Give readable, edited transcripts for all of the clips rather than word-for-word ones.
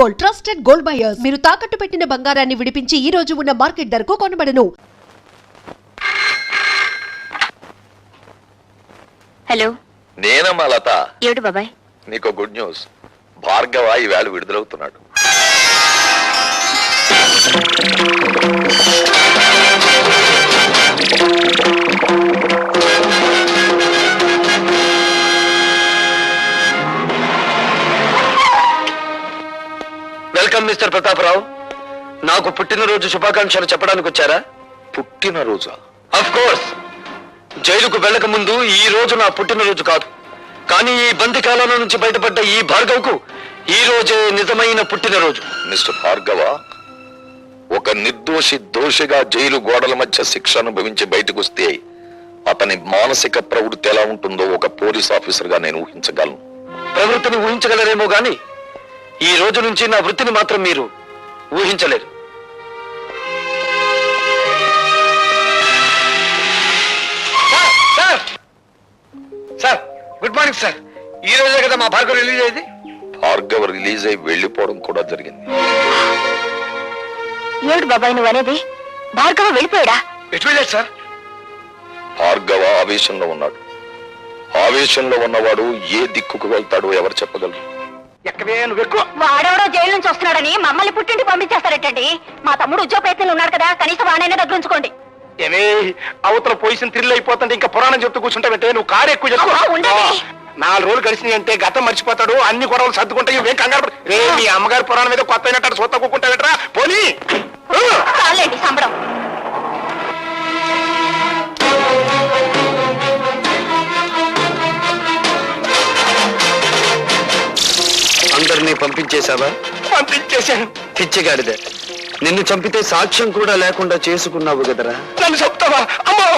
Gold, trusted gold buyers. మీరు తాకట్టు పెట్టిన బంగారాన్ని విడిపించి ఈ రోజు ఉన్న మార్కెట్ ధరకు కొనబడను. హలో, నేనమ్మా లత. ఏమిటి బాబాయ్? నీకు గుడ్ న్యూస్. భార్గవ ఈవేళ విడుదలవుతున్నాడు. Welcome mister Pratap Rao. నాకు పుట్టినరోజు శుభాకాంక్షలు చెప్పడానికి వచ్చారా? పుట్టినరోజా? Of course. జైలుకు వెళ్ళక ముందు ఈ రోజు నా పుట్టినరోజు కాదు, కానీ ఈ బంది కాలంలో నుంచి బయటపడ్డ ఈ భార్గవ్కు ఈ రోజే నిజమైన పుట్టినరోజు. మిస్టర్ భార్గవ, ఒక నిర్దోషి దోషిగా జైలు గోడల మధ్య శిక్ష అనుభవించి బయటకు వస్తే అతని మానసిక ప్రవృత్తి ఎలా ఉంటుందో ఒక పోలీస్ ఆఫీసర్ గా నేను ఊహించగలను. ప్రవృత్తిని ఊహించగలరేమో గాని ఈ రోజు నుంచి నా వృత్తిని మాత్రం మీరు ఊహించలేరు. Sir, good morning sir. ఈ రోజే కదా మా భార్గవ్ రిలీజ్ అయింది. భార్గవ రిలీజ్ అయి వెళ్లిపోవడం కూడా జరిగింది. ఏడు బాబాయ్ నువ్వు అనేది? భార్గవ వెళ్ళిపోయాడా? ఎటు వెళ్ళాడు సార్? భార్గవ ఆవేశంలో ఉన్నాడు. ఆవేశంలో ఉన్నవాడు ఏ దిక్కుకు వెళ్తాడో ఎవరు చెప్పగలరు? ఎక్కవే నువ్వు ఎక్కువ. వాడెవడో జైలు నుంచి వస్తున్నాడని మమ్మల్ని పుట్టింటి పంపించేస్తారటండి. మా తమ్ముడు ఉద్యోగ ప్రయత్నంలో ఉన్నాడు కదా, కనీసం వాడైనా దగ్గర ఉంచుకోండి. ఏమే అవతల పొజిషన్ థ్రిల్ అయిపోతుంటే ఇంకా పురాణం చెప్తూ కూర్చుంటావంటే నువ్వు కారు ఎక్కువ అబ్బా, ఉండండి. 4 రోజులు గడిచినాయి అంటే గతం మర్చిపోతాడు, అన్ని గొడవలు సర్దుకుంటాయి. ఇవేం కంగారు రే, మీ అమ్మగారి పురాణం మీద కొత్త అయినట్టు సొత్త కూకుంటావేట్రా పోనీ. చాలండి సంబడం. అందరినీ పంపించేశావా? పంపించేశాను. పిచ్చిగాడిదే, నిన్ను చంపితే సాక్ష్యం కూడా లేకుండా చేసుకున్నావు కదరా. నన్ను చెప్తావా? అమ్మో,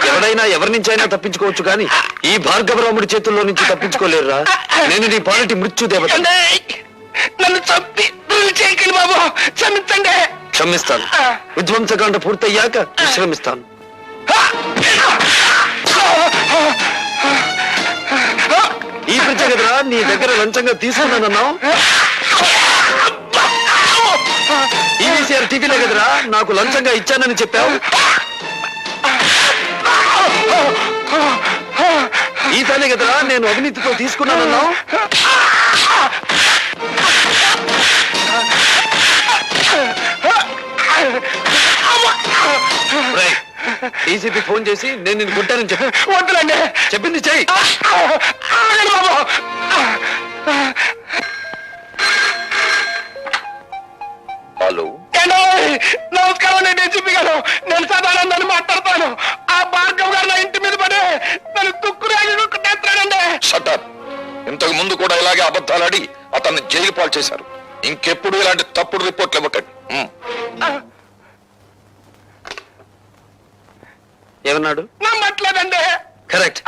ఎవడైనా ఎవరి నుంచి అయినా తప్పించుకోవచ్చు కానీ ఈ భార్గవరాముడి చేతుల్లో నుంచి తప్పించుకోలేరురా. నేను నీ పాలిటి మృత్యు దేవత. నన్ను చంపి చేయకండి బాబు, క్షమించండి. క్షమిస్తాను. విధ్వంసకాండ పూర్తయ్యాక విశ్రమిస్తాను. ఈ ప్రజ కదరా నీ దగ్గర లంచంగా తీసుకున్నానన్నావు. ఈవీసీఆర్ టీవీలో కదరా నాకు లంచంగా ఇచ్చానని చెప్పావు. ఈ తానే కదరా నేను అవినీతితో తీసుకున్నానన్నావు. డీసీపీ ఫోన్ చేసి నేను నిన్ను కొట్టానని చెప్పి వద్దులండి చెప్పింది చెయ్యి. హలో, నమస్కారం. నేను డీసీపీ గారు, నేను సదానందాన్ని మాట్లాడతాను. ఆ భార్గవ్ గారు నా ఇంటి మీద పడి నన్ను తుక్కురాజుకుంటాడండి. షటప్. ఇంతకు ముందు కూడా ఇలాగే అబద్ధాలాడి అతన్ని జైలు పాలు చేశారు. ఇంకెప్పుడు ఇలాంటి తప్పుడు రిపోర్ట్లు ఇవ్వకండి. ఏమన్నాడు? నమ్మట్లేదండి. కరెక్ట్,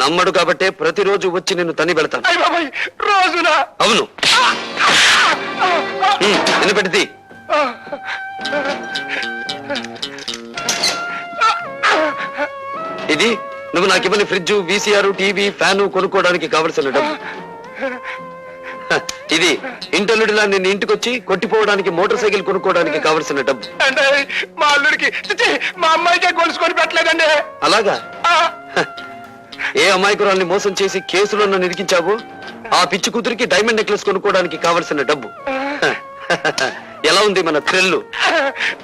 నమ్మడు కాబట్టే ప్రతిరోజు వచ్చి నిన్ను తన్ని పెడతాను. రోజున? అవును. వినపెట్టింది. ఇది నువ్వు నాకు ఇవ్వని ఫ్రిడ్జ్, వీసీఆర్, టీవీ, ఫ్యాను కొనుక్కోవడానికి కావలసిన డబ్బు. ఇది ఇంటర్లుడిలా నిన్ను ఇంటికొచ్చి కొట్టిపోవడానికి మోటార్ సైకిల్ కొనుక్కోవడానికి కావలసిన డబ్బు. మా అల్లుడికి మా అమ్మాయికే గొలుసుకొని పెట్టలేదండి. అలాగా? ఏ అమాయకురాల్ని మోసం చేసి కేసులో నన్ను ఇరికించావు, ఆ పిచ్చి కూతురికి డైమండ్ నెక్లెస్ కొనుక్కోవడానికి కావలసిన డబ్బు. ఎలా ఉంది మన థ్రిల్?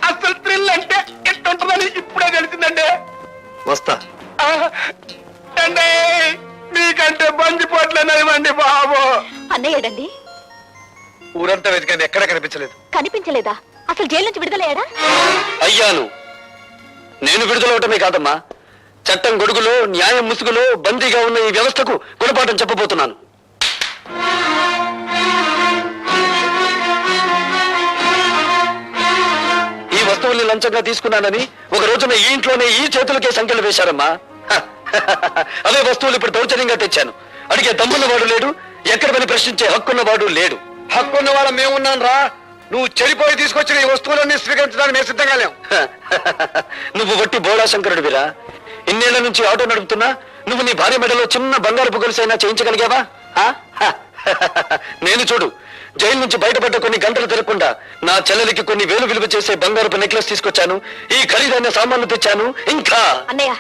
అసలు థ్రిల్ అంటే ఎట్టుంటుందని ఇప్పుడే తెలిసిందండి. వస్తా. మీకంటే బంజిపోట్లేనివ్వండి బాబు. అన్నయ్యడండి? ఊరంతా వెతికండి, ఎక్కడ కనిపించలేదు. కనిపించలేదా? అసలు జైలు నుంచి విడుదలయ్యాడా? అయ్యాను. నేను విడుదలవటమే కాదమ్మా, చట్టం గొడుగులో న్యాయం ముసుగులో బందీగా ఉన్న ఈ వ్యవస్థకు గుణపాఠం చెప్పబోతున్నాను. ఈ వస్తువుల్ని లంచంగా తీసుకున్నానని ఒక రోజున ఈ ఇంట్లోనే ఈ చేతులకే సంఖ్యలు వేశారమ్మా. అవే వస్తువులు ఇప్పుడు దౌర్జన్యంగా తెచ్చాను. అడిగే దమ్మున్నవాడు లేడు, ఎక్కడ పని ప్రశ్నించే హక్కున్నవాడు లేడు. హక్కున్న వాళ్ళ మేమున్నాను రా. నువ్వు చెడిపోయి తీసుకొచ్చిన ఈ వస్తువులన్నీ స్వీకరించడానికి మేము సిద్ధంగా లేవు. నువ్వు వట్టి బోడా శంకరుడివిరా. ఇన్నేళ్ల నుంచి ఆటో నడుపుతున్నా నువ్వు నీ భార్య మెడలో చిన్న బంగారు గొలుసైనా చేయించగలిగావా? నేను చూడు, జైలు నుంచి బయటపడ్డ కొన్ని గంటలు తిరగకుండా నా చెల్లెలికి కొన్ని వేలు విలువ చేసే బంగారపు నెక్లెస్ తీసుకొచ్చాను, ఈ ఖరీదైన సామాన్లు తెచ్చాను. ఇంకా అన్నయ్య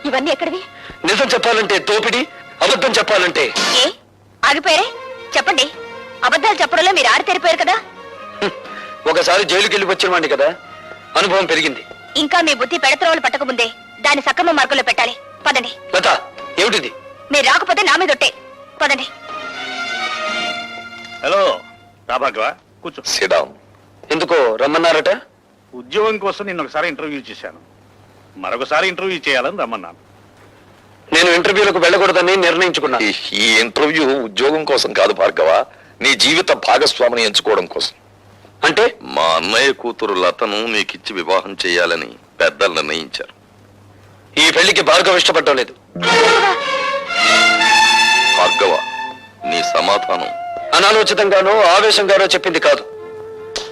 ఇవన్నీ ఎక్కడివి? నిజం చెప్పాలంటే దోపిడి, అబద్ధం చెప్పాలంటే ఏ ఆగిపోయారే? చెప్పండి. అబద్ధాలు చెప్పడంలో మీరు ఆడితేరిపోయారు కదా. ఒకసారి జైలుకి వెళ్ళి వచ్చిన వాడిని కదా, అనుభవం పెరిగింది. ఇంకా మీ బుద్ధి పెడత్రోలు పట్టకముందే దాన్ని సక్రమ మార్గంలో పెట్టాలి. పదండి. లత, ఏమిటిది? మీరు రాకపోతే నా మీద ఒట్టే. పదండి. హలో రాభాగ్వ, కూర్చో. సిడాం. ఎందుకో రమ్మన్నారట? ఉద్యోగం కోసం నిన్న ఒకసారి ఇంటర్వ్యూ చేశాను, మరొకసారి ఇంటర్వ్యూ చేయాలని రమ్మన్నాను. నేను ఇంటర్వ్యూలకు వెళ్ళకూడదని నిర్ణయించుకున్నాను. ఈ ఇంటర్వ్యూ ఉద్యోగం కోసం కాదు భార్గవ, నీ జీవిత భాగస్వామిని ఎంచుకోవడం కోసం. అంటే మా అన్నయ్య కూతురు లతను నీకిచ్చి వివాహం చేయాలని పెద్దలు నిర్ణయించారు. ఈ పెళ్లికి భార్గవ ఇష్టపడటం లేదు. భార్గవ, నీ సమాధానం అనాలోచితంగానో ఆవేశంగానో చెప్పింది కాదు.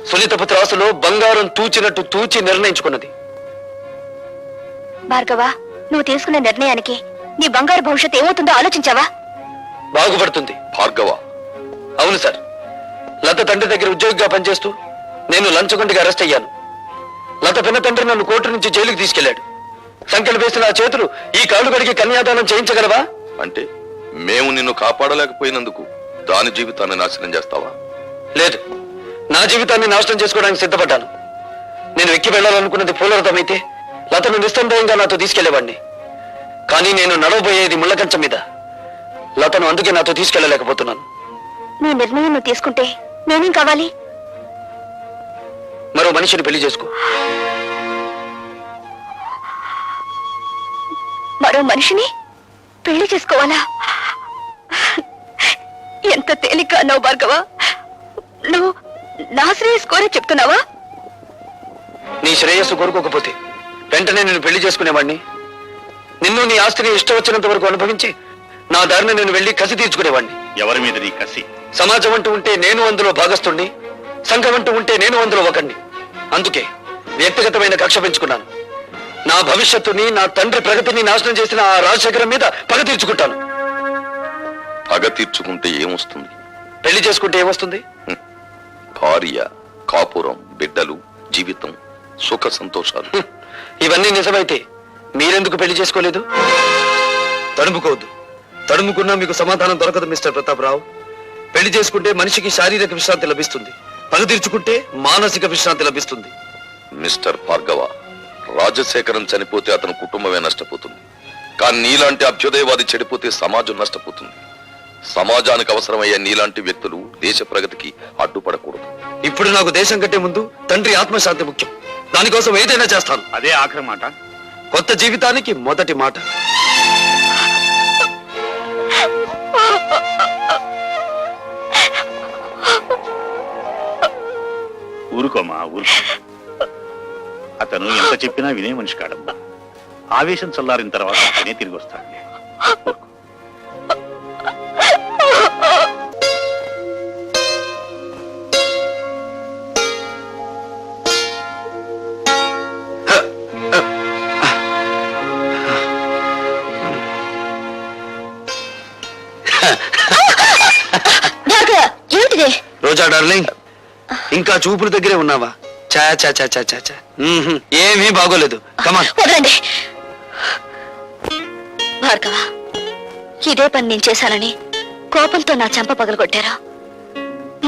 సునీతపు త్రాసులో బంగారం తూచినట్టు తూచి నిర్ణయించుకున్నది. భార్గవ, నువ్వు తీసుకున్న నిర్ణయానికి నీ బంగారు భవిష్యత్తు ఏమవుతుందో ఆలోచించావా? బాగుపడుతుంది. భార్గవ, అవును సార్, లత తండ్రి దగ్గర ఉద్యోగిగా పనిచేస్తూ నేను లంచగొండిగా అరెస్ట్ అయ్యాను. లత పిన్న తండ్రి నన్ను కోర్టు నుంచి జైలుకి తీసుకెళ్లాడు. సంఖ్యలు వేసిన ఆ చేతులు ఈ కాళ్ళు కడిగి కన్యాదానం చేయించగలవా? అంటే మేము నిన్ను కాపాడలేకపోయినందుకు దాని జీవితాన్ని నాశనం చేస్తావా? లేదు, నా జీవితాన్ని నాశనం చేసుకోవడానికి సిద్ధపడ్డాను. నేను ఎక్కి వెళ్ళాలనుకున్నది పూలరథమైతే లతను నిస్సందేహంగా నాతో తీసుకెళ్లేవాడిని. కానీ నేను నడవబోయేది ముళ్ళకంచం మీద. లతను అందుకే నాతో తీసుకెళ్లలేకపోతున్నాను. నీ నిర్ణయం నువ్వు తీసుకుంటే నేనేం కావాలి? మరో మనిషిని పెళ్లి చేసుకో. మరో మనిషిని పెళ్లి చేసుకోవాలా? ఎంత తేలిక అన్నావు భార్గవ. నువ్వు నా శ్రేయస్ కోరే చెప్తున్నావా? నీ శ్రేయస్సు కోరుకోకపోతే వెంటనే నేను పెళ్లి చేసుకునేవాడిని. నిన్ను నీ ఆస్తిని ఇష్టం వచ్చినంత వరకు అనుభవించి నా దారిని నేను వెళ్లి కసి తీర్చుకునేవాడిని. ఎవరి మీద నీ కసి? సమాజం అంటూ ఉంటే నేను అందులో భాగస్తుణ్ణి, సంఘం అంటూ ఉంటే నేను అందులో ఒకణ్ణి. అందుకే వ్యక్తిగతమైన కక్ష పెంచుకున్నాను. నా భవిష్యత్తుని, నా తండ్రి ప్రగతిని నాశనం చేసిన ఆ రాజశేఖరం మీద పగ తీర్చుకుంటాను. పగ తీర్చుకుంటే ఏమొస్తుంది? పెళ్లి చేసుకుంటే ఏమొస్తుంది? భార్య, కాపురం, బిడ్డలు, జీవితం, సుఖ సంతోషాలు. ఇవన్నీ నిజమైతే మీరెందుకు పెళ్లి చేసుకోలేదు? తడుముకోవద్దు. తడుముకున్నా మీకు సమాధానం దొరకదు మిస్టర్ ప్రతాపరావు. పెళ్లి చేసుకుంటే మనిషికి శారీరక విశ్రాంతి లభిస్తుంది, పగ తీర్చుకుంటే మానసిక విశ్రాంతి లభిస్తుంది. మిస్టర్ భార్గవ, రాజశేఖరం చనిపోతే అతని కుటుంబమే నష్టపోతుంది. కానీ నీలాంటి అభ్యుదయవాది చెడిపోతే సమాజం నష్టపోతుంది. సమాజానికి అవసరమయ్యే నీలాంటి వ్యక్తులు దేశ ప్రగతికి అడ్డుపడకూడదు. ఇప్పుడు నాకు దేశం కంటే ముందు తండ్రి ఆత్మశాంతి ముఖ్యం. దానికోసం ఏదైనా చేస్తాను. అదే ఆఖరి మాట. కొత్త జీవితానికి మొదటి మాట. ఊరుకోమా, ఊరుకో. అతను ఎంత చెప్పినా వినే మనిషి కాడమ్మా. ఆవేశం చల్లారిన తర్వాత అతనే తిరిగి వస్తాడు. ఊరుకో. ఏమిటిది? రోజా డార్లింగ్, ఇంకా చూపుల దగ్గరే ఉన్నావా? చా చా చా చా చా చా. ఏమీ బాగోలేదు. కమాన్. వదలండి భార్గవ. ఇదే పని నేను చేశానని కోపంతో నా చెంప పగలగొట్టారా?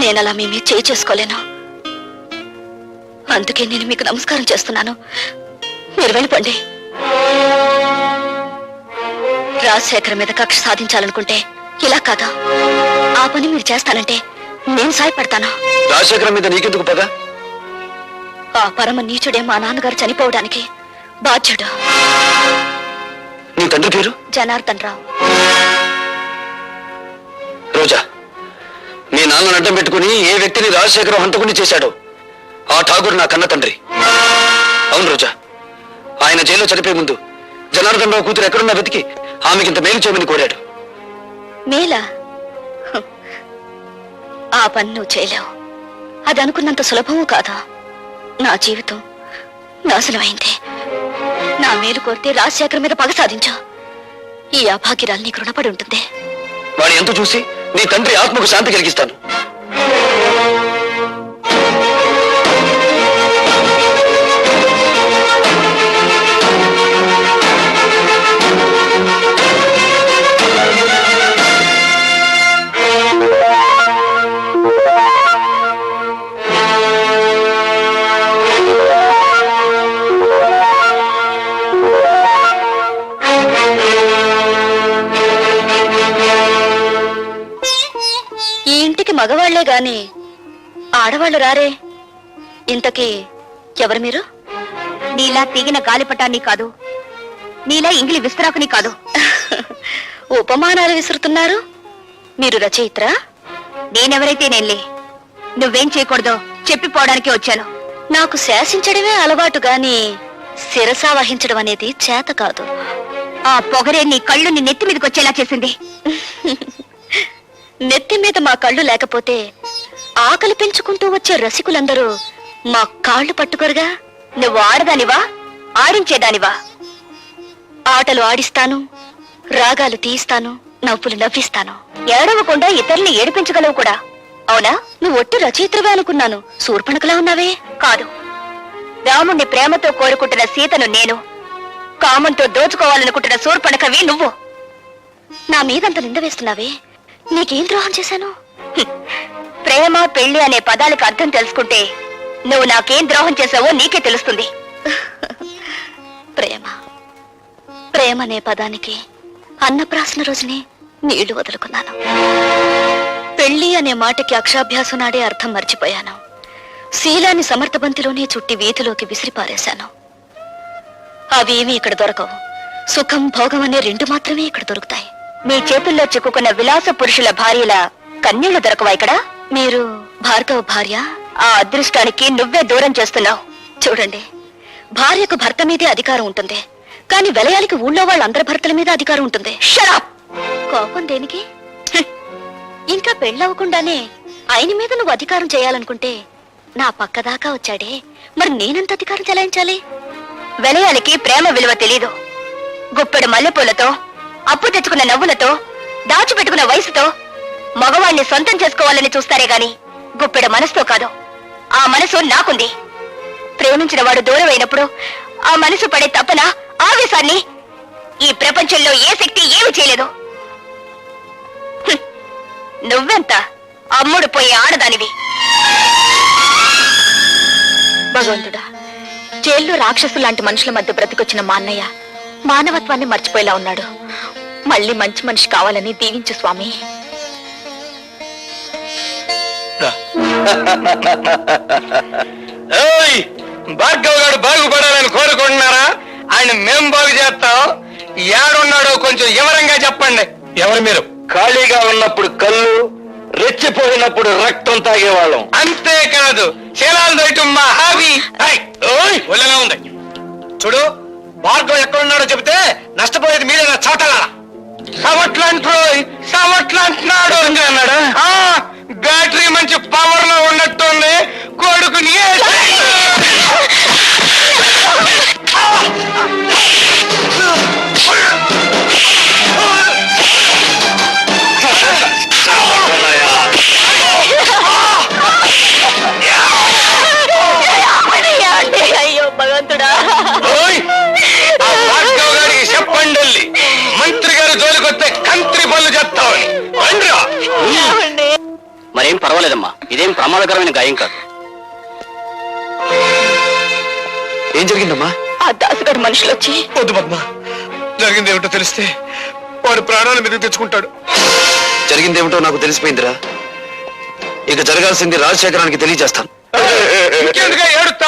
నేనలా మీ మీద చేయి చేసుకోలేను. అందుకే నేను మీకు నమస్కారం చేస్తున్నాను. మీరు వెళ్ళిపోండి. రాజశేఖర్ మీద కక్ష సాధించాలనుకుంటే ఇలా కాదు. ఆ పని మీరు చేస్తానంటే నేను సాయపడతాను. రాజశేఖరం మీద నీకెందుకు పగ? ఆ పరమ నీచుడే మా నాన్నగారు చనిపోవడానికి బాధ్యుడు. నీ తండ్రి పేరు? జనార్దన్ రావు. రోజా, మీ నాన్నను అడ్డం పెట్టుకుని ఏ వ్యక్తిని రాజశేఖరం హంతకుని చేశాడో ఆ ఠాగూర్ నా కన్న తండ్రి. అవును రోజా, ఆయన జైల్లో చనిపోయే ముందు జనార్దన్ రావు కూతురు ఎక్కడున్నా వెతికి ఆమెకింత మేలు చేయమని కోరాడు. మేలా? ఆ పని నువ్వు చేయలేవు. అది అనుకున్నంత సులభము కాదా. నా జీవితం నాశనమైంది. నా మేలు కోరితే రాజశేఖర్ మీద పగ సాధించు. ఈ అభాగ్యురాలు నీకు రుణపడి ఉంటుంది. వాడు ఎంత చూసి నీ తండ్రి ఆత్మకు శాంతి కలిగిస్తాను. ఈ ఇంటికి మగవాళ్లే గాని ఆడవాళ్లు రారే. ఇంతకీ ఎవరు మీరు? నీలా తీగిన గాలిపటాన్ని కాదు, నీలా ఇంగిలి విస్తరాకుని కాదు. ఉపమానాలు విసురుతున్నారు. మీరు రచయిత్రా? నేనెవరైతే నేనులే. నువ్వేం చేయకూడదో చెప్పిపోవడానికి వచ్చాను. నాకు శాసించడమే అలవాటు గాని శిరసా వహించడం అనేది చేత కాదు. ఆ పొగరే నీ కళ్ళు నీ నెత్తి మీదకి వచ్చేలా చేసింది. నెత్తి మీద మా కళ్ళు లేకపోతే ఆకలి పెంచుకుంటూ వచ్చే రసికులందరూ మా కాళ్ళు పట్టుకోరుగా. నువ్వు ఆడదానివా, ఆడించేదానివా? ఆటలు ఆడిస్తాను, రాగాలు తీయిస్తాను, నవ్వులు నవ్విస్తాను. ఏడవకుండా ఇతరుల్ని ఏడిపించగలవు కూడా. అవునా? నువ్వు ఒట్టి రచయిత్రవే అనుకున్నాను. శూర్పణఖలా ఉన్నావే. కాదు, రాముణ్ణి ప్రేమతో కోరుకుంటున్న సీతను నేను, కామంతో దోచుకోవాలనుకుంటున్న శూర్పణఖవి నువ్వు. నా మీదంత నింద వేస్తున్నావే. నీకేం ద్రోహం చేశాను? ప్రేమ పెళ్లి అనే పదాలకు అర్థం తెలుసుకుంటే నువ్వు నాకేం ద్రోహం చేశావో నీకే తెలుస్తుంది. ప్రేమ ప్రేమ అనే పదానికి అన్నప్రాసన రోజునే నీళ్లు వదులుకున్నాను. పెళ్లి అనే మాటకి అక్షాభ్యాసం నాడే అర్థం మర్చిపోయాను. శీలాన్ని సమర్థబంతిలోనే చుట్టి వీధిలోకి విసిరిపారేశాను. అవేమీ ఇక్కడ దొరకవు. సుఖం భోగం అనే రెండు మాత్రమే ఇక్కడ దొరుకుతాయి. మీ చేతుల్లో చిక్కుకున్న విలాస పురుషుల భార్యల కన్నీళ్లు దొరకవా ఇక్కడ? మీరు భార్గవ భార్య? ఆ అదృష్టానికి నువ్వే దూరం చేస్తున్నావు. చూడండి, భార్యకు భర్త మీదే అధికారం ఉంటుంది, కానీ విలయానికి ఊళ్ళో వాళ్ళందరి భర్తల మీద అధికారం ఉంటుంది. షరాప్! కోపం దేనికి? ఇంకా పెళ్ళవకుండానే ఆయన మీద నువ్వు అధికారం చేయాలనుకుంటే నా పక్కదాకా వచ్చాడే, మరి నేనెంత అధికారం చెలాయించాలి? విలయాలకి ప్రేమ విలువ తెలీదు. గుప్పెడు మల్లెపూలతో, అప్పు తెచ్చుకున్న నవ్వులతో, దాచిపెట్టుకున్న వయసుతో మగవాణ్ణి సొంతం చేసుకోవాలని చూస్తారే గాని గుప్పెడు మనసుతో కాదు. ఆ మనసు నాకుంది. ప్రేమించిన వాడు దూరం అయినప్పుడు ఆ మనసు పడే తపన, ఆవేశాన్ని ఈ ప్రపంచంలో ఏ శక్తి ఏమి చేయలేదు. నువ్వెంత అమ్ముడు పోయే ఆడదానివి. భగవంతుడా, జైల్లో రాక్షసు లాంటి మనుషుల మధ్య బ్రతికొచ్చిన మా అన్నయ్య మానవత్వాన్ని మర్చిపోయేలా ఉన్నాడు. మళ్ళీ మంచి మనిషి కావాలని దీవించు స్వామి. భార్గవ్ గారు బాగుపడాలని కోరుకుంటున్నారా? ఆయన మేం బాగు చేస్తాం. ఏడున్నాడో కొంచెం వివరంగా చెప్పండి. ఎవరు మీరు? ఖాళీగా ఉన్నప్పుడు కళ్ళు, రెచ్చిపోయినప్పుడు రక్తం తాగేవాళ్ళం. అంతేకాదు, శీలాలు దొయటం మా హాబీ. ఒళ్ళగా ఉంది. చూడు, భార్గవ్ ఎక్కడున్నాడో చెబితే నష్టపోయేది మీరే నా చోటలా. సమట్లంటున్నాడు అన్నాడా? బ్యాటరీ మంచి పవర్ లో ఉన్నట్టుంది. కొడుకుని అయ్యో భగవంతుడా, భార్గవ్ గారికి చెప్పండి, మంత్రి గారు జోలికొస్తే కంత్రి పనులు చేస్తామని. మరేం పర్వాలేదమ్మా, ఇదేం ప్రమాదకరమైన గాయం కాదు. ఏం జరిగిందమ్మా? ఆ దాసుగారు మనుషులు వచ్చి. వద్దు పద్మ, జరిగిందేమిటో తెలిస్తే వాడు ప్రాణాలు మీదకి తెచ్చుకుంటాడు. జరిగిందేమిటో నాకు తెలిసిపోయిందిరా. ఇక జరగాల్సింది రాజశేఖరానికి తెలియజేస్తాను. ఇంకెందుగా ఏడుస్తా?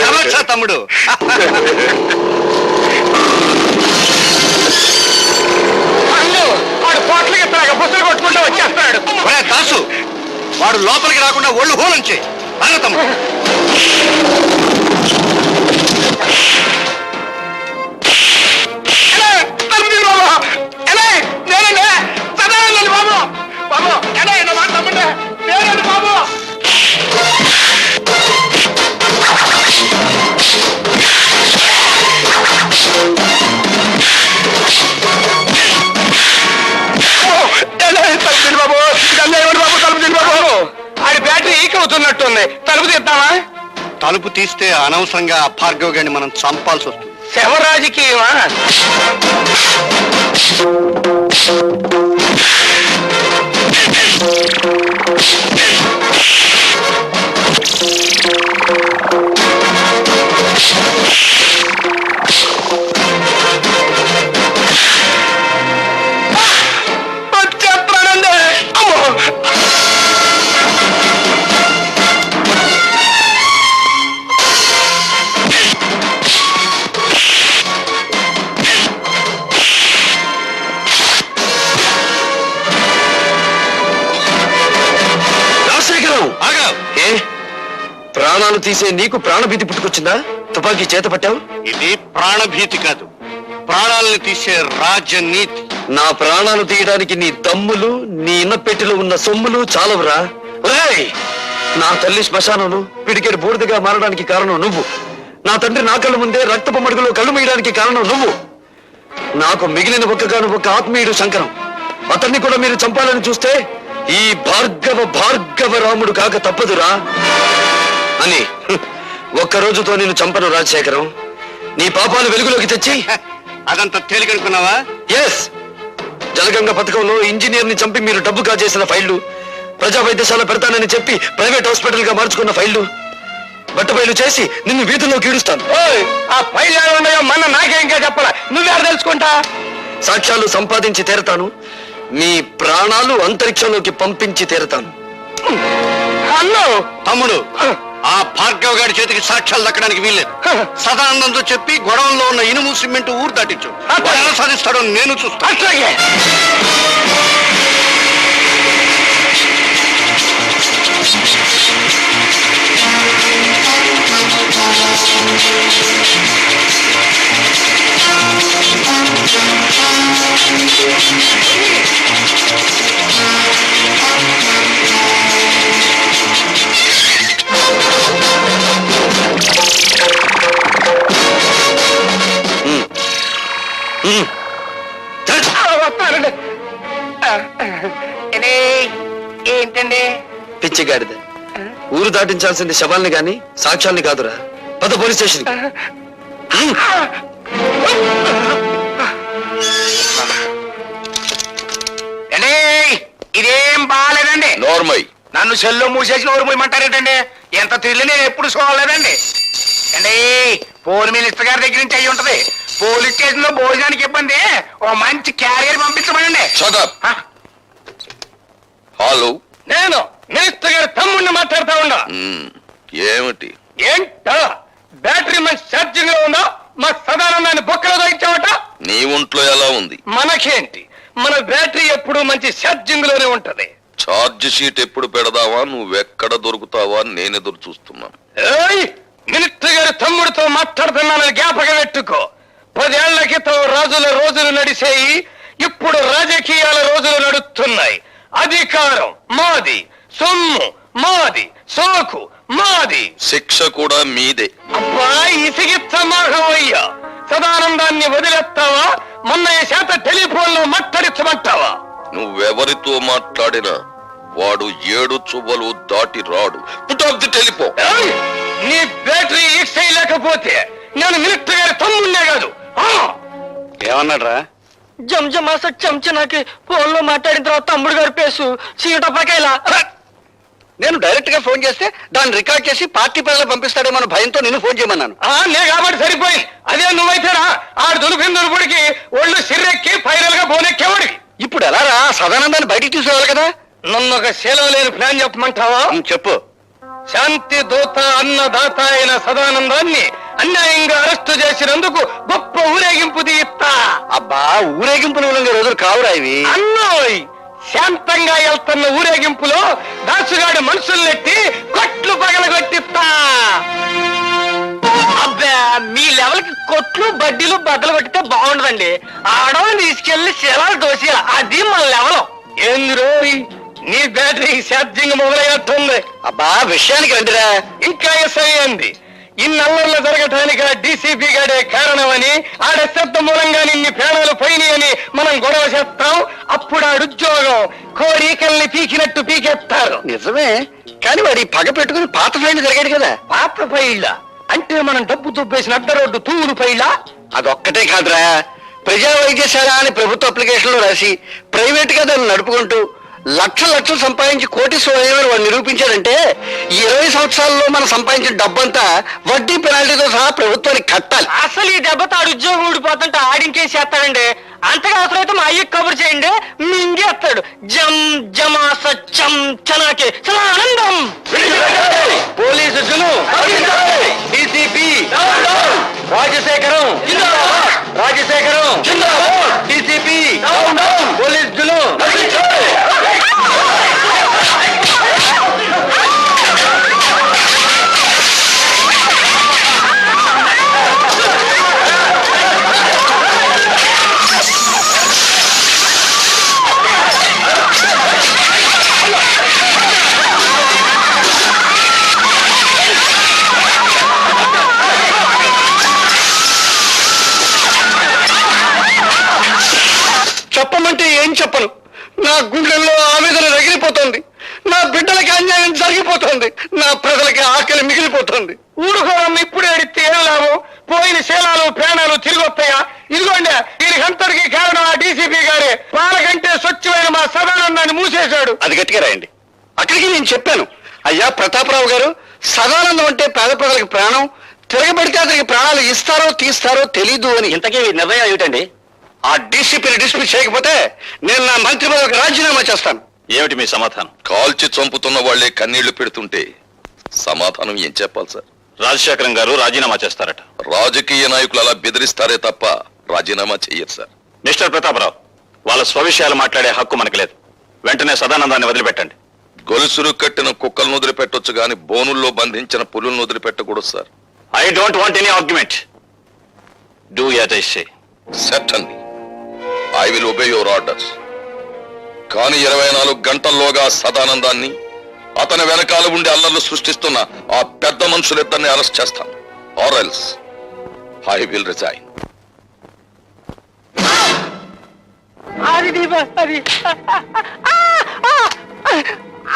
సమక్ష తమ్ముడు. వాడు పోట్లకి బుసలు కొట్టుకుంటూ వచ్చేస్తున్నాడు. దాసు, వాడు లోపలికి రాకుండా ఒళ్ళు హోలంచే తమ్ముడు. ఎలా తలుపు తీస్తే అనవసరంగా భార్గవ్ గారిని మనం చంపాల్సి వస్తుంది. శవ రాజకీయమా? వచ్చేస్తానండి. అమ్మో! రాజశేఖరం ఆగా! ఏ ప్రాణాలు తీసే నీకు ప్రాణభీతి పుట్టుకొచ్చిందా? తుపాకీ చేత పట్టావు. ఇది ప్రాణభీతి కాదు, ప్రాణాలను తీసే రాజనీతి. నా ప్రాణాలు తీయడానికి నీ దమ్ములు, నీ ఇన్నపెట్టిలో ఉన్న సొమ్ములు చాలవురా. ఒరేయ్, నా తల్లి శ్మశానంలో పిడికెడు బూడిదగా మారడానికి కారణం నువ్వు. నా తండ్రి నా కళ్ళ ముందే రక్తపు మడుగులో కళ్ళు మీయడానికి కారణం నువ్వు. నాకు మిగిలిన ఒక్క ఆత్మీయుడు శంకరం. అతన్ని కూడా మీరు చంపాలని చూస్తే ఈ భార్గవ రాముడు కాక తప్పదురా అని ఒక్క రోజుతో నేను చంపను రాజశేఖరం. నీ పాపాలు వెలుగులోకి తెచ్చి అదంతా తేలికనుకున్నావా? ఎస్, జలగంగ పథకంలో ఇంజనీర్ ని చంపి మీరు డబ్బు కాజేసిన ఫైళ్లు, ప్రజా వైద్యశాల పెడతానని చెప్పి ప్రైవేట్ హాస్పిటల్ గా మార్చుకున్న ఫైళ్లు బట్టబయలు చేసి నిన్ను వీధుల్లోకి ఈడుస్తాను. ఆ ఫైల్ ఉన్నాయో మన నాకే ఇంకా చెప్పాలా, నువ్వెవరు తెలుసుకుంటా? సాక్ష్యాలు సంపాదించి తీరతాను. మీ ప్రాణాలు అంతరిక్షంలోకి పంపించి తీరతాను. అన్నో తమ్ముడు, ఆ భార్గవ్ గారి చేతికి సాక్ష్యాలు దక్కడానికి వీల్లేదు. సదానందంతో చెప్పి గొడవల్లో ఉన్న ఇనుము సిమెంట్ ఊరు దాటించు. వాడు ఎలా సాధిస్తాడో నేను చూస్తాను. అట్లాగే. వస్తానండి. ఏంటండి? పిచ్చిగాడిద, ఊరు దాటించాల్సింది శవాల్ని గాని సాక్ష్యాల్ని కాదురా. పద పోలీస్ స్టేషన్. ఇదేం బాగాలేదండి. నోర్మై, నన్ను సెల్లో మూసేసి నోరు మూయమంటారేటండి? ఎంత తిరిగి నేను ఎప్పుడు చూడలేదండి. అండి, పోలీస్ మినిస్టర్ గారి దగ్గర నుంచి అయ్యి ఉంటది. పోలీస్ స్టేషన్ లో భోజనానికి ఇబ్బంది, ఓ మంచి క్యారియర్ పంపించమనండి. Shut up. హలో, నేను మినిస్టర్ గారి తమ్ముడిని మాట్లాడుతా ఉన్నా. ఏమిటి? ఏంటా బ్యాటరీ మంచి ఛార్జింగ్ లో ఉందా? మా సదానందాన్ని బొక్కలో దొరికించావట. నీ ఒంట్లో ఎలా ఉంది? మనకేంటి, మన బ్యాటరీ ఎప్పుడు మంచి ఛార్జింగ్ లోనే ఉంటది. ఛార్జ్ షీట్ ఎప్పుడు పెడదావా, నువ్వెక్కడ దొరుకుతావా నేను ఎదురు చూస్తున్నాను. ఏయ్, మినిస్టర్ గారి తమ్ముడితో మాట్లాడుతున్నానని జ్ఞాపకం పెట్టుకో. 10 ఏళ్ల క్రితం రాజుల రోజులు నడిచేయి, ఇప్పుడు రాజకీయాల రోజులు నడుస్తున్నాయి. అధికారం మాది, సొమ్ము మాది, సోకు మాది, శిక్ష కూడా మీదే. అబ్బా ఇసిగిచ్చమాహవయ్యా. సదానందాన్ని వదిలేస్తావా? మొన్న చేత టెలిఫోన్ లో మాట్లాడించమంటావా? నువ్వెవరితో మాట్లాడినా వాడు 7 చువ్వలు దాటి రాడు. Put off the telephone. ఏయ్, నీ బ్యాటరీ ఈక్స్ లేకపోతే నేను మినిస్టర్ గారి తమ్ముడినే కాదు. ఏమన్నాడు రా? జంజమాస చెంచనాకి ఫోన్ లో మాట్లాడిన తర్వాత తమ్ముడు గారి పేసు చీటపకాయలా. నేను డైరెక్ట్ గా ఫోన్ చేస్తే దాన్ని రికార్డ్ చేసి పార్టీ ప్రజలకు పంపిస్తాడేమో భయంతో నిన్ను ఫోన్ చేయమన్నాను. నే కాబట్టి సరిపోయి. అదే నువ్వైతేనా ఆడు దులిపిన దులుపుడికి ఒళ్ళు సిర్రెక్కి ఫైనల్ గా బోనెక్కేవాడికి. ఇప్పుడు ఎలా రా? సదానందాన్ని బయటికి తీసుకోవాలి కదా. నన్ను ఒక శీలం లేని ప్లాన్ చెప్పమంటావా? చెప్పు. శాంతి దూత అన్నదాత అయిన సదానందాన్ని అన్యాయంగా అరెస్టు చేసినందుకు గొప్ప ఊరేగింపు తీస్తా. అబ్బా, ఊరేగింపులు రోజులు కావురా ఇవి. అన్నోయ్, శాంతంగా వెళ్తున్న ఊరేగింపులో దాసుగాడి మనుషుల్నెట్టి కొట్లు పగలగొట్టిస్తా. అబ్బా, మీ లెవెల్ కి కొట్లు బడ్డీలు బద్దలు కొట్టితే బాగుండదండి. ఆడవాళ్ళని తీసుకెళ్లి శిలాలు దోసేయాలి, అది మన లెవెల్. ఏంది రోయ్, నీ బ్యాటరీ ఛార్జింగ్ మొదలైనట్టుంది. అబ్బా, విషయానికి రండిరా. ఇంకా ఎస్ఐ అంది. ఇన్నల్లర్లు జరగటానికి డీసీపీ గాడే కారణమని, ఆడ శబ్ద మూలంగా నిన్ని ప్రాణాలు పోయినాయని మనం గొడవ చేస్తాం. అప్పుడు ఆడుద్యోగం కోరికల్ని పీకినట్టు పీకెత్తారు. నిజమే. కానీ వాడి పగ పెట్టుకుని పాత ఫైల్ జరిగాడు కదా. పాత ఫైళ్ళ అంటే మనం డబ్బు దుబ్బేసిన అడ్డ రోడ్డు తూములు ఫైళ్ళ. అదొక్కటే కాదురా, ప్రజా వైద్యశాల అని ప్రభుత్వ అప్లికేషన్ లో రాసి ప్రైవేట్ గా దాన్ని నడుపుకుంటూ లక్షలు సంపాదించి కోటీశ్వరుడు వాడు నిరూపించాడంటే ఈ 20 సంవత్సరాల్లో మనం సంపాదించిన డబ్బంతా వడ్డీ పెనాల్టీతో సహా ప్రభుత్వానికి కట్టాలి. అసలు ఈ దెబ్బతో ఆడు ఉద్యోగం ఊడిపోతుంటే ఆడించేసేస్తాడండి. అంతగా అవసరమైతే మా అయ్యకి కబురు చేయండి, మింగేస్తాడు. జం జమా సత్యం చనాకే చాలా ఆనందం. Police DCP Rajasekharam DCP police జులు. చెప్పమంటే ఏం చెప్పను, నా గుండెల్లో ఆవేదన రగిలిపోతుంది, నా బిడ్డలకి అన్యాయం జరిగిపోతుంది, నా ప్రజలకి ఆకలి మిగిలిపోతుంది. ఊరుకోవడం ఇప్పుడే అడిగితే ఏం లాభం? పోయిన శీలాలు ప్రాణాలు తిరిగి వస్తాయా? ఇదిగోండి, దీనికంతటికి కారణం ఆ డీసీపీ గారే. పాలకంటే స్వచ్ఛమైన మా సదానందాన్ని మూసేశాడు. అది గట్టిగా రాయండి. అక్కడికి నేను చెప్పాను, అయ్యా ప్రతాపరావు గారు, సదానందం అంటే పేద ప్రజలకి ప్రాణం, తిరగబడితే అతనికి ప్రాణాలు ఇస్తారో తీస్తారో తెలీదు అని. ఇంతకీ నిర్ణయం ఏమిటండి? ఆ డీసీపీని డిస్మిస్ చేయకపోతే నేను నా మంత్రి పదవికి రాజీనామా చేస్తాను. ఏమిటి మీ సమాధానం? కాల్చి చంపుతున్న వాళ్లే కన్నీళ్లు పెడుతుంటే సమాధానం ఏం చెప్పాలి సార్? రాజశేఖరం గారు రాజీనామా చేస్తారట. రాజకీయ నాయకులు అలా బెదిరిస్తారే తప్ప రాజీనామా చెయ్యరు సార్. మిస్టర్ ప్రతాపరావు, వాళ్ళ స్వవిషయాలు మాట్లాడే హక్కు మనకు లేదు. వెంటనే సదానందాన్ని వదిలిపెట్టండి. గొలుసులు కట్టిన కుక్కలను వదిలిపెట్టొచ్చు గాని బోనుల్లో బంధించిన పులులను వదిలిపెట్టకూడదు sir. I don't want any argument. Do as I say. Certainly I will obey your orders. కానీ 24 గంటల్లోగా సదానందాన్ని, అతని వెనకాల ఉండి అల్లర్లు సృష్టిస్తున్న ఆ పెద్ద మనుషులిద్దరిని అరెస్ట్ చేస్తాను. Or else I will resign. అది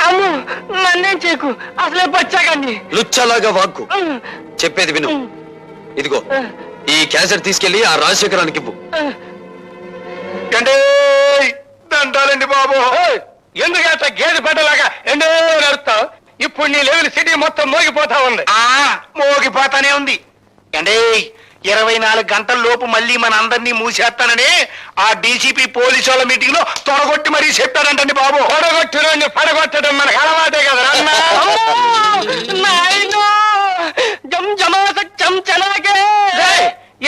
అమ్ము, నన్నేం చేయకు, అసలే బచ్చాగాన్ని. లుచ్చలాగా వాక్కు. చెప్పేది విను. ఇదిగో ఈ క్యాసెట్ తీసుకెళ్లి ఆ రాజశేఖరానికి ఇవ్వు. దండాలండి బాబు. ఎందుకంట గేదె పడ్డలాగా ఎండో నడుస్తావు? ఇప్పుడు నీ లెవెల్ సిటీ మొత్తం మోగిపోతా ఉంది. మోగిపోతానే ఉంది. అంటే 24 గంటల లోపు మళ్ళీ మన అందరినీ మూసేస్తానని ఆ డీసీపీ పోలీసు వాళ్ళ మీటింగ్ లో తొడగొట్టి మరీ చెప్పారంటండి బాబు. తొడగొట్టి పడగొట్టడం మనకు అలవాటే కదా.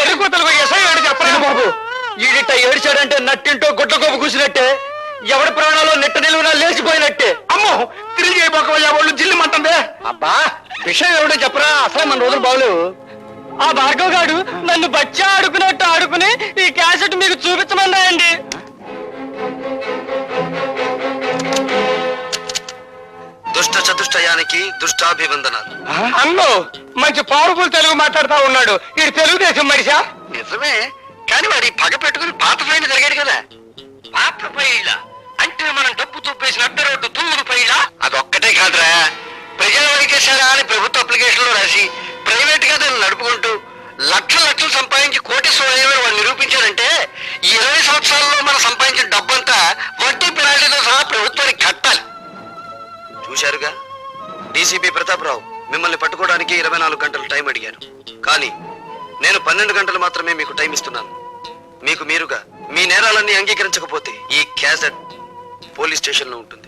ఎరుగుతలకు ఎసయ్యాడు చెప్పండి బాబు. ఈడిట ఏడిచాడంటే నట్టింటో గుడ్ల కోపు కూసినట్టే, ఎవడి ప్రాణాల్లో నెట్ట నిలువునా లేచిపోయినట్టే. అమ్మో, తిరిగి అయిపోకవయ్యా, వాళ్ళు జిల్లిమంటుందే. అబ్బా విషయం ఎవడో చెప్పరా, అసలు మన రోజులు బాగలేవు. ఆ భార్గవ్ గారు నన్ను బచ్చా ఆడుకున్నట్టు ఆడుకుని ఈ క్యాసెట్ మీకు చూపించమన్నాయండి. దుష్ట చతుష్టయానికి దుష్టాభివందనాలు. అన్నో మంచి పవర్ఫుల్ తెలుగు మాట్లాడుతా ఉన్నాడు. ఇది తెలుగుదేశం మనిషా? నిజమే, కానీ వాడి పగ పెట్టుకుని పాత ఫైల్ జరిగాడు కదా. పాత ఫైళ్ళ అంటే మనం డబ్బు తుప్పేసిన అడ్డ రోడ్డు తూములు ఫైళ్ళ. అదొక్కటే కాదురా, ప్రజా వైద్యశాల అని ప్రభుత్వ అప్లికేషన్ లో రాసి ప్రైవేట్ గా దాన్ని నడుపుకుంటూ లక్షలు సంపాదించి కోటీశ్వరుడు వాడు నిరూపించాడంటే ఈ 20 సంవత్సరాల్లో మనం సంపాదించిన డబ్బంతా వడ్డీ పెనాల్టీతో సహా ప్రభుత్వానికి కట్టాలి. చూశారుగా, డీసీపీ ప్రతాపరావు మిమ్మల్ని పట్టుకోవడానికి 24 గంటలు టైం అడిగాను, కానీ నేను 12 గంటలు మాత్రమే మీకు టైం ఇస్తున్నాను. మీకు మీరుగా మీ నేరాలన్నీ అంగీకరించకపోతే ఈ క్యాసెట్ పోలీస్ స్టేషన్ లో ఉంటుంది.